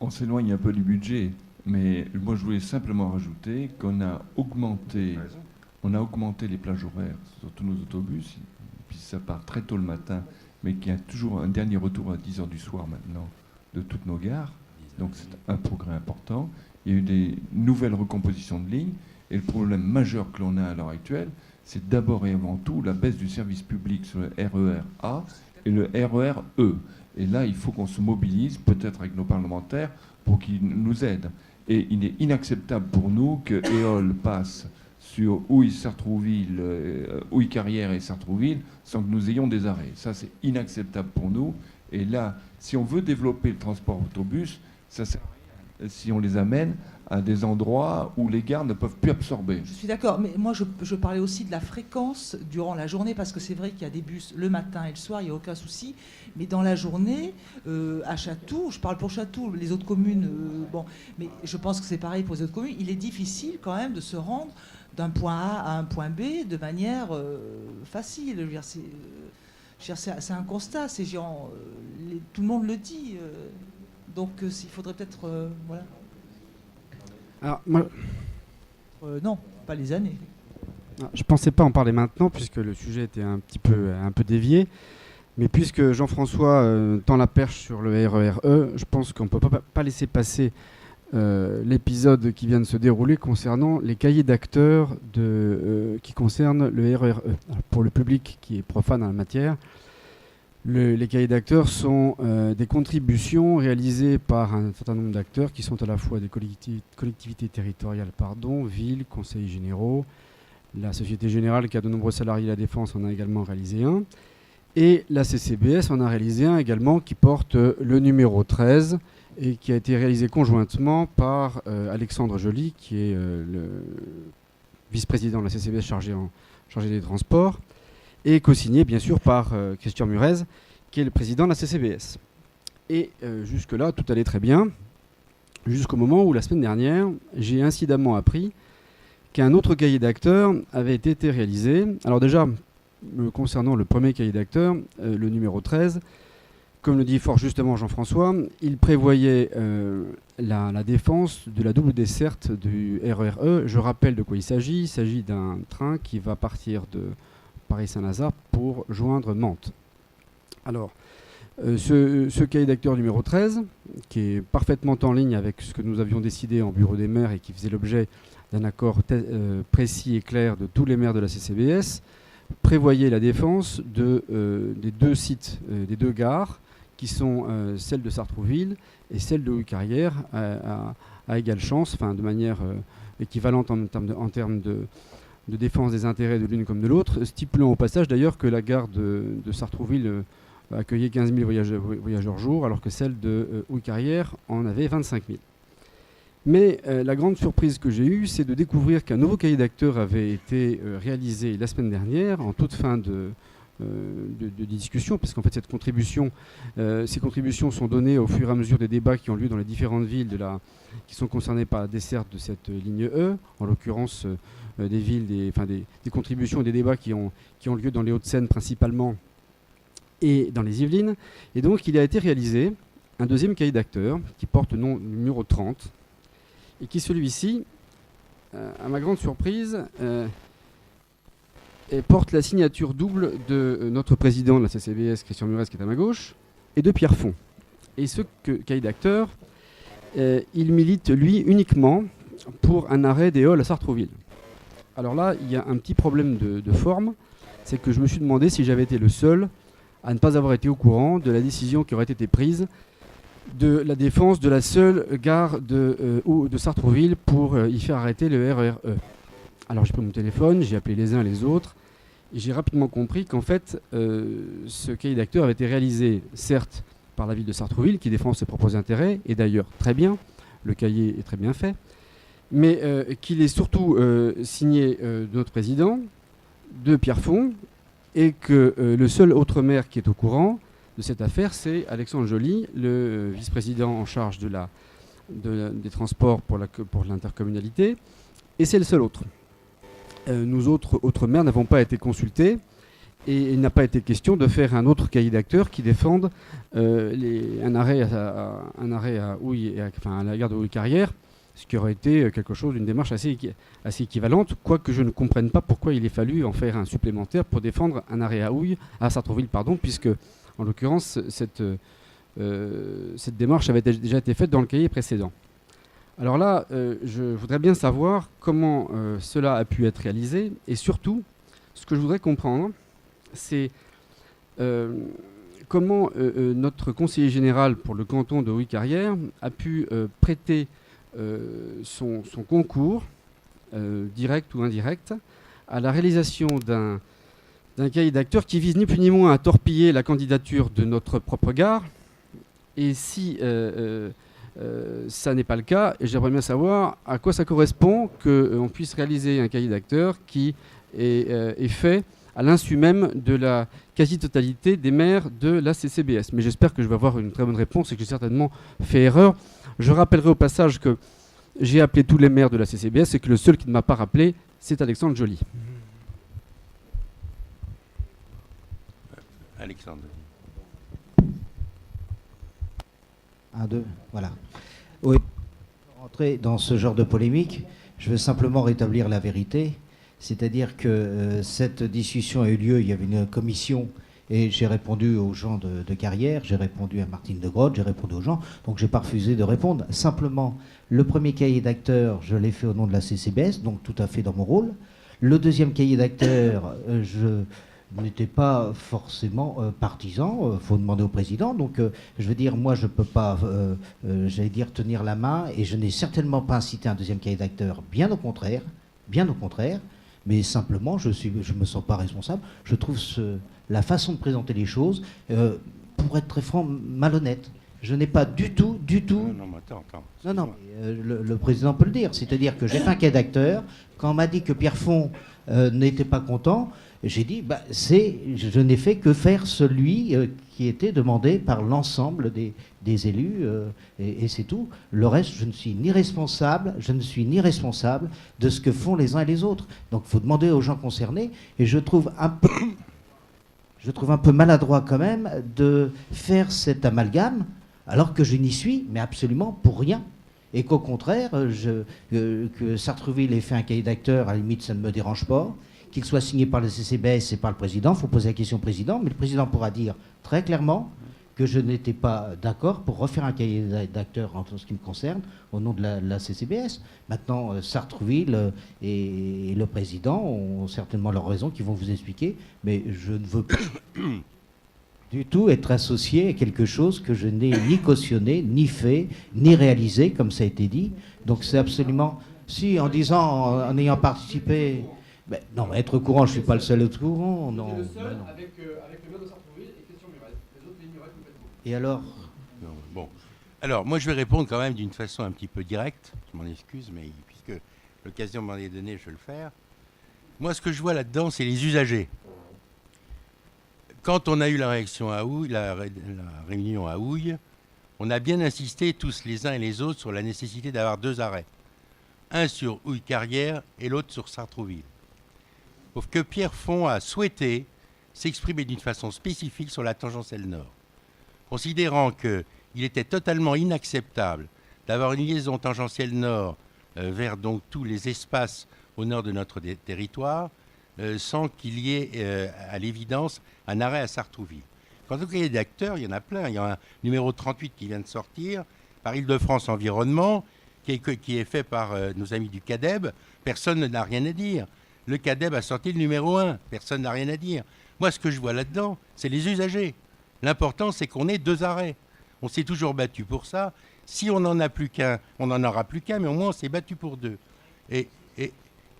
On s'éloigne un peu du budget, mais moi je voulais simplement rajouter on a augmenté les plages horaires sur tous nos autobus, puis ça part très tôt le matin, mais qu'il y a toujours un dernier retour à 10 heures du soir maintenant de toutes nos gares. Donc c'est un progrès important. Il y a eu des nouvelles recompositions de lignes, et le problème majeur que l'on a à l'heure actuelle, c'est d'abord et avant tout la baisse du service public sur le RER A et le RER E. Et là, il faut qu'on se mobilise, peut-être avec nos parlementaires, pour qu'ils nous aident. Et il est inacceptable pour nous que EOL passe sur Houille-Sartrouville, Houille-Carrière et Sartrouville, sans que nous ayons des arrêts. Ça, c'est inacceptable pour nous. Et là, si on veut développer le transport autobus, ça sert à rien si on les amène à des endroits où les gares ne peuvent plus absorber. Je suis d'accord, mais moi je parlais aussi de la fréquence durant la journée, parce que c'est vrai qu'il y a des bus le matin et le soir, il n'y a aucun souci, mais dans la journée, à Chatou, je parle pour Chatou, les autres communes, bon, mais je pense que c'est pareil pour les autres communes, il est difficile quand même de se rendre d'un point A à un point B de manière facile. Je veux dire, c'est un constat, tout le monde le dit, donc il faudrait peut-être... voilà. Alors, moi, non, pas les années. je pensais pas en parler maintenant puisque le sujet était un peu dévié. Mais puisque Jean-François tend la perche sur le RER-E, je pense qu'on ne peut pas laisser passer l'épisode qui vient de se dérouler concernant les cahiers d'acteurs qui concernent le RER-E. Alors, pour le public qui est profane en la matière, les cahiers d'acteurs sont des contributions réalisées par un certain nombre d'acteurs qui sont à la fois des collectivités territoriales, villes, conseils généraux. La Société Générale, qui a de nombreux salariés à la Défense, en a également réalisé un. Et la CCBS en a réalisé un également qui porte le numéro 13 et qui a été réalisé conjointement par Alexandre Joly, qui est le vice-président de la CCBS chargé des transports, et co-signé bien sûr par Christian Murez, qui est le président de la CCBS. Et jusque-là, tout allait très bien, jusqu'au moment où, la semaine dernière, j'ai incidemment appris qu'un autre cahier d'acteurs avait été réalisé. Alors déjà, concernant le premier cahier d'acteurs, le numéro 13, comme le dit fort justement Jean-François, il prévoyait la défense de la double desserte du RER-E. Je rappelle de quoi il s'agit. Il s'agit d'un train qui va partir de Paris-Saint-Lazare pour joindre Mantes. Alors, ce cahier d'acteurs numéro 13, qui est parfaitement en ligne avec ce que nous avions décidé en bureau des maires et qui faisait l'objet d'un accord précis et clair de tous les maires de la CCBS, prévoyait la défense des deux sites, des deux gares, qui sont celle de Sartrouville et celle de Houille-Carrière, à égale chance, enfin de manière équivalente en termes de défense des intérêts de l'une comme de l'autre, stipulant au passage d'ailleurs que la gare de Sartrouville accueillait 15 000 voyageurs jour, alors que celle de Houille-Carrière en avait 25 000. Mais la grande surprise que j'ai eue, c'est de découvrir qu'un nouveau cahier d'acteurs avait été réalisé la semaine dernière, en toute fin de discussion, parce qu'en fait ces contributions sont données au fur et à mesure des débats qui ont lieu dans les différentes villes qui sont concernées par la desserte de cette ligne E, en l'occurrence des villes, des contributions et des débats qui ont lieu dans les Hauts-de-Seine principalement et dans les Yvelines. Et donc il a été réalisé un deuxième cahier d'acteurs qui porte le numéro 30 et qui, celui-ci, à ma grande surprise, porte la signature double de notre président de la CCBS, Christian Murez, qui est à ma gauche, et de Pierre Font. Et ce cahier d'acteurs, il milite, lui, uniquement pour un arrêt des halls à Sartrouville. Alors là, il y a un petit problème de forme, c'est que je me suis demandé si j'avais été le seul à ne pas avoir été au courant de la décision qui aurait été prise de la défense de la seule gare de Sartrouville pour y faire arrêter le RER-E. Alors j'ai pris mon téléphone, j'ai appelé les uns les autres, et j'ai rapidement compris qu'en fait, ce cahier d'acteurs avait été réalisé, certes, par la ville de Sartrouville, qui défend ses propres intérêts, et d'ailleurs très bien, le cahier est très bien fait, mais qu'il est surtout signé de notre président, de Pierre Font, et que le seul autre maire qui est au courant de cette affaire, c'est Alexandre Joly, le vice-président en charge des transports pour l'intercommunalité, et c'est le seul autre. Nous autres maires n'avons pas été consultés, Et il n'a pas été question de faire un autre cahier d'acteurs qui défende un arrêt à Houille, à la gare de Houille-Carrière, ce qui aurait été quelque chose, une démarche assez équivalente, quoique je ne comprenne pas pourquoi il ait fallu en faire un supplémentaire pour défendre un arrêt à Sartrouville, puisque, en l'occurrence, cette démarche avait déjà été faite dans le cahier précédent. Alors là, je voudrais bien savoir comment cela a pu être réalisé, et surtout, ce que je voudrais comprendre, c'est comment notre conseiller général pour le canton de Houille-Carrière a pu prêter son concours, direct ou indirect, à la réalisation d'un cahier d'acteurs qui vise ni plus ni moins à torpiller la candidature de notre propre gare. Et si ça n'est pas le cas, j'aimerais bien savoir à quoi ça correspond qu'on puisse réaliser un cahier d'acteurs qui est fait à l'insu même de la quasi-totalité des maires de la CCBS. Mais j'espère que je vais avoir une très bonne réponse et que j'ai certainement fait erreur. Je rappellerai au passage que j'ai appelé tous les maires de la CCBS et que le seul qui ne m'a pas rappelé, c'est Alexandre Joly. Alexandre. 1, 2, voilà. Oui, rentrer dans ce genre de polémique, je veux simplement rétablir la vérité. C'est-à-dire que cette discussion a eu lieu, il y avait une commission et j'ai répondu aux gens de Carrière, j'ai répondu à Martine de Grotte, j'ai répondu aux gens, donc je n'ai pas refusé de répondre. Simplement, le premier cahier d'acteurs, je l'ai fait au nom de la CCBS, donc tout à fait dans mon rôle. Le deuxième cahier d'acteurs, je n'étais pas forcément partisan, faut demander au président, donc je veux dire, moi je ne peux pas, j'allais dire, tenir la main et je n'ai certainement pas incité un deuxième cahier d'acteurs, bien au contraire, mais simplement, je ne me sens pas responsable. Je trouve la façon de présenter les choses, pour être très franc, malhonnête. Je n'ai pas du tout... Non, mais attends. Non, mais, le président peut le dire. C'est-à-dire que j'ai fait un cahier d'acteur. Quand on m'a dit que Pierre Font n'était pas content, j'ai dit, je n'ai fait que faire celui qui était demandé par l'ensemble des élus, et c'est tout. Le reste, je ne suis ni responsable de ce que font les uns et les autres. Donc, il faut demander aux gens concernés, et je trouve un peu maladroit quand même de faire cet amalgame, alors que je n'y suis, mais absolument pour rien. Et qu'au contraire, que Sartrouville ait fait un cahier d'acteurs, à la limite, ça ne me dérange pas. Qu'il soit signé par le CCBS et par le président, il faut poser la question au président, mais le président pourra dire très clairement que je n'étais pas d'accord pour refaire un cahier d'acteurs en ce qui me concerne, au nom de la CCBS. Maintenant, Sartrouville et le président ont certainement leurs raisons qu'ils vont vous expliquer, mais je ne veux pas du tout être associé à quelque chose que je n'ai ni cautionné, ni fait, ni réalisé, comme ça a été dit. Donc c'est absolument... Si, en disant, en ayant participé... non, être au courant, je ne suis pas le seul au courant. Non, le seul non. Avec le maire de Sartrouville et Christian Murel. Les autres ignoraient complètement. Et alors non, bon. Alors, moi, je vais répondre quand même d'une façon un petit peu directe. Je m'en excuse, mais puisque l'occasion m'en est donnée, je vais le faire. Moi, ce que je vois là-dedans, c'est les usagers. Quand on a eu la réunion à Houille, on a bien insisté tous les uns et les autres sur la nécessité d'avoir 2 arrêts. Un sur Houille-Carrière et l'autre sur Sartrouville. Sauf que Pierre Font a souhaité s'exprimer d'une façon spécifique sur la tangentielle nord, considérant qu'il était totalement inacceptable d'avoir une liaison tangentielle nord vers donc tous les espaces au nord de notre territoire, sans qu'il y ait à l'évidence un arrêt à Sartrouville. Quant au cahier d'acteurs, il y en a plein. Il y a un numéro 38 qui vient de sortir par Île-de-France Environnement, qui est fait par nos amis du CADEB. Personne n'a rien à dire. Le CADEB a sorti le numéro 1. Personne n'a rien à dire. Moi, ce que je vois là-dedans, c'est les usagers. L'important, c'est qu'on ait 2 arrêts. On s'est toujours battu pour ça. Si on n'en a plus qu'un, on n'en aura plus qu'un, mais au moins, on s'est battu pour 2. Et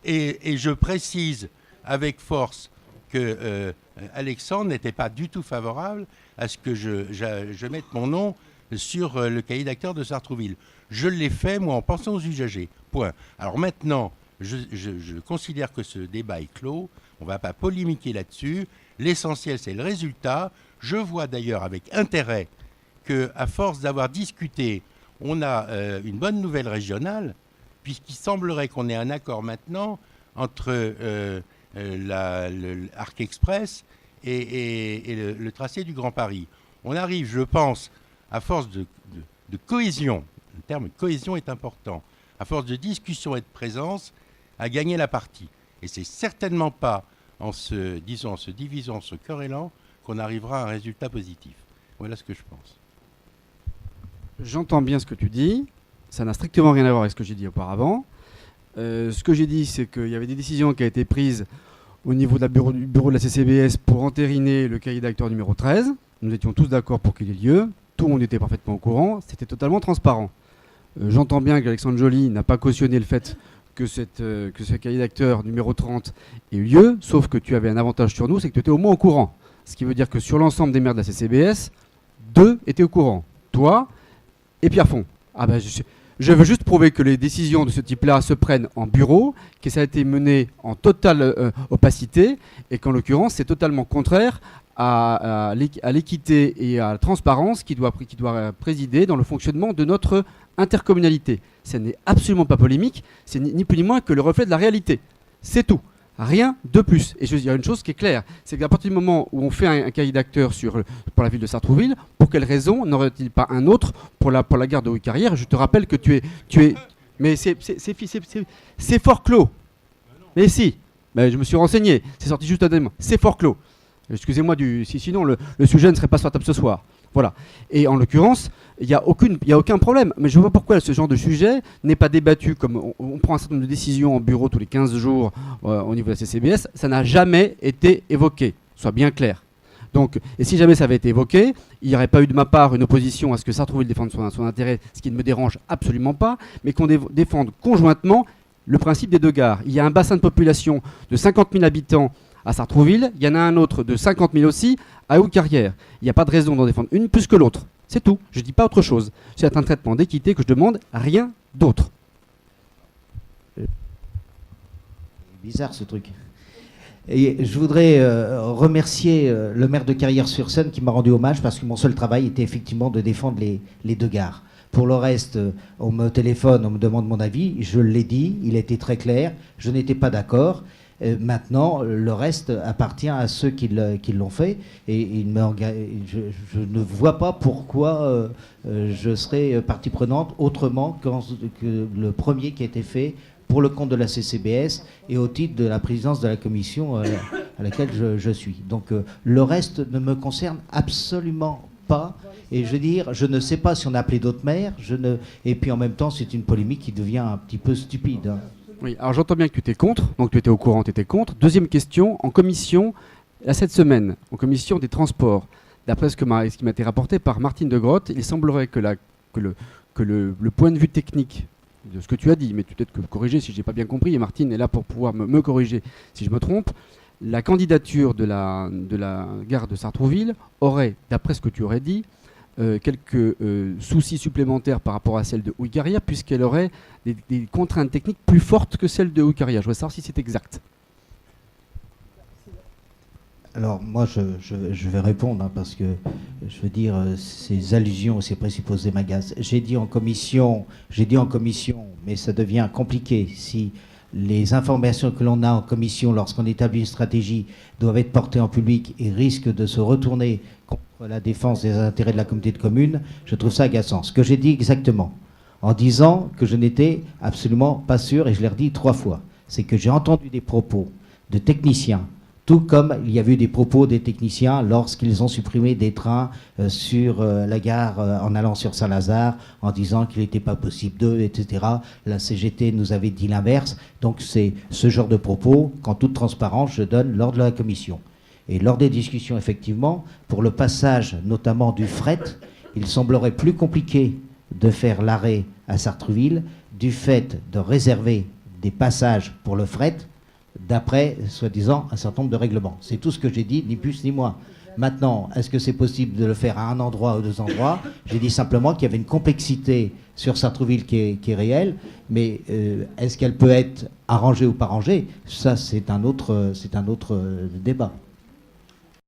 je précise avec force que Alexandre n'était pas du tout favorable à ce que je mette mon nom sur le cahier d'acteurs de Sartrouville. Je l'ai fait, moi, en pensant aux usagers. Point. Alors maintenant, je considère que ce débat est clos. On ne va pas polémiquer là-dessus. L'essentiel, c'est le résultat. Je vois d'ailleurs avec intérêt qu'à force d'avoir discuté, on a une bonne nouvelle régionale, puisqu'il semblerait qu'on ait un accord maintenant entre l'Arc Express et le tracé du Grand Paris. On arrive, je pense, à force de cohésion, le terme cohésion est important, à force de discussion et de présence, à gagner la partie. Et c'est certainement pas en se divisant, en se querellant, qu'on arrivera à un résultat positif. Voilà ce que je pense. J'entends bien ce que tu dis. Ça n'a strictement rien à voir avec ce que j'ai dit auparavant. Ce que j'ai dit, c'est qu'il y avait des décisions qui ont été prises au niveau du bureau de la CCBS pour entériner le cahier d'acteurs numéro 13. Nous étions tous d'accord pour qu'il ait lieu. Tout le monde était parfaitement au courant. C'était totalement transparent. J'entends bien qu'Alexandre Joly n'a pas cautionné le fait que ce cahier d'acteurs numéro 30 ait eu lieu, sauf que tu avais un avantage sur nous, c'est que tu étais au moins au courant. Ce qui veut dire que sur l'ensemble des maires de la CCBS, 2 étaient au courant. Toi et Pierre Font. Ah ben, je veux juste prouver que les décisions de ce type-là se prennent en bureau, que ça a été mené en totale opacité, et qu'en l'occurrence, c'est totalement contraire à l'équité et à la transparence qui doit présider dans le fonctionnement de notre intercommunalité. Ce n'est absolument pas polémique, c'est ni plus ni moins que le reflet de la réalité. C'est tout. Rien de plus. Et je veux dire une chose qui est claire, c'est qu'à partir du moment où on fait un cahier d'acteurs pour la ville de Sartrouville, pour quelle raison n'aurait-il pas un autre pour la gare de Haute-Carrière? Je te rappelle que tu es mais c'est fort clos. Mais si, je me suis renseigné, c'est sorti juste à demain. C'est fort clos. Excusez-moi, sinon le sujet ne serait pas sur la table ce soir. Voilà. Et en l'occurrence, il n'y a aucun problème. Mais je ne vois pas pourquoi ce genre de sujet n'est pas débattu comme on prend un certain nombre de décisions en bureau tous les 15 jours au niveau de la CCBS. Ça n'a jamais été évoqué. Soit bien clair. Donc, et si jamais ça avait été évoqué, il n'y aurait pas eu de ma part une opposition à ce que Sartrouville défende son intérêt, ce qui ne me dérange absolument pas, mais qu'on défende conjointement le principe des 2 gares. Il y a un bassin de population de 50 000 habitants à Sartrouville, il y en a un autre de 50 000 aussi à Haute-Carrière. Il n'y a pas de raison d'en défendre une plus que l'autre. C'est tout. Je ne dis pas autre chose. C'est un traitement d'équité que je demande, rien d'autre. Bizarre ce truc. Et je voudrais remercier le maire de Carrières-sur-Seine qui m'a rendu hommage parce que mon seul travail était effectivement de défendre les 2 gares. Pour le reste, on me téléphone, on me demande mon avis. Je l'ai dit, il était très clair. Je n'étais pas d'accord. Maintenant, le reste appartient à ceux qui l'ont fait. Et je ne vois pas pourquoi je serais partie prenante autrement que le premier qui a été fait pour le compte de la CCBS et au titre de la présidence de la commission à laquelle je suis. Donc le reste ne me concerne absolument pas. Et je veux dire, je ne sais pas si on a appelé d'autres maires. Et puis en même temps, c'est une polémique qui devient un petit peu stupide. Hein. Oui, alors j'entends bien que tu étais contre, donc tu étais au courant, tu étais contre. Deuxième question, en commission, cette semaine, en commission des transports, d'après ce qui m'a été rapporté par Martine de Grotte, il semblerait que le point de vue technique de ce que tu as dit, mais peut-être que corriger si je n'ai pas bien compris, et Martine est là pour pouvoir me corriger si je me trompe, la candidature de la gare de Sartrouville aurait, d'après ce que tu aurais dit, quelques soucis supplémentaires par rapport à celle de Haute-Carrière, puisqu'elle aurait des contraintes techniques plus fortes que celle de Haute-Carrière. Je voudrais savoir si c'est exact. Alors moi je vais répondre parce que je veux dire ces allusions, ces présupposés m'agacent. J'ai dit en commission, mais ça devient compliqué si les informations que l'on a en commission lorsqu'on établit une stratégie doivent être portées en public et risquent de se retourner contre la défense des intérêts de la communauté de communes. Je trouve ça agaçant. Ce que j'ai dit exactement, en disant que je n'étais absolument pas sûr, et je l'ai redit 3 fois, c'est que j'ai entendu des propos de techniciens, tout comme il y a eu des propos des techniciens lorsqu'ils ont supprimé des trains sur la gare en allant sur Saint-Lazare, en disant qu'il n'était pas possible d'eux, etc. La CGT nous avait dit l'inverse. Donc c'est ce genre de propos qu'en toute transparence, je donne lors de la commission. Et lors des discussions, effectivement, pour le passage notamment du fret, il semblerait plus compliqué de faire l'arrêt à Sartrouville du fait de réserver des passages pour le fret d'après, soi-disant, un certain nombre de règlements. C'est tout ce que j'ai dit, ni plus ni moins. Maintenant, est-ce que c'est possible de le faire à un endroit ou 2 endroits? J'ai dit simplement qu'il y avait une complexité sur Sartrouville qui est réelle, mais est-ce qu'elle peut être arrangée ou pas arrangée? Ça, c'est un autre débat.